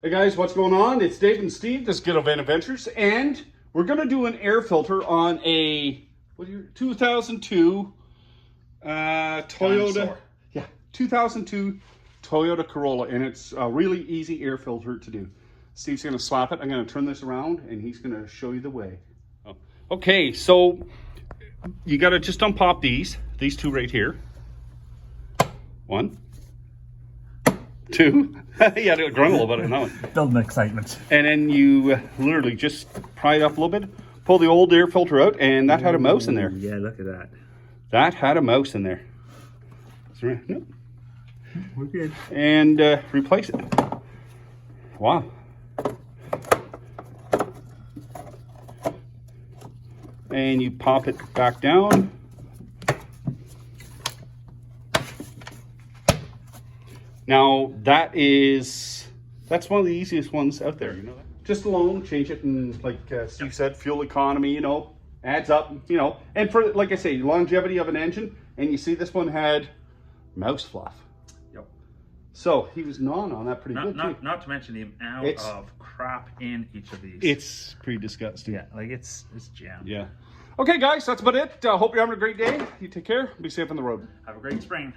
Hey guys, what's going on? It's Dave and Steve, this is Ghettovanaadventures, and we're going to do an air filter on a 2002 Toyota. Dinosaur. Yeah, 2002 Toyota Corolla, and it's a really easy air filter to do. Steve's going to slap it. I'm going to turn this around, and he's going to show you the way. Okay, so you got to just unpop these two right here. One. Two. You had to grunt a little bit on that one. Building excitement. And then you literally just pry it up a little bit, pull the old air filter out, and that had a mouse in there. Yeah, look at that. That had a mouse in there. No. We're good. And replace it. Wow. And you pop it back down. Now that's one of the easiest ones out there, you know. Just alone, change it, and like Steve said, fuel economy, you know, adds up, you know. And for, like I say, longevity of an engine, and you see this one had mouse fluff. Yep. So he was gnawing on that pretty good too. Not to mention the amount of crap in each of these. It's pretty disgusting. Yeah, like it's jammed. Yeah. Okay, guys, that's about it. Hope you're having a great day. You take care. Be safe on the road. Have a great spring.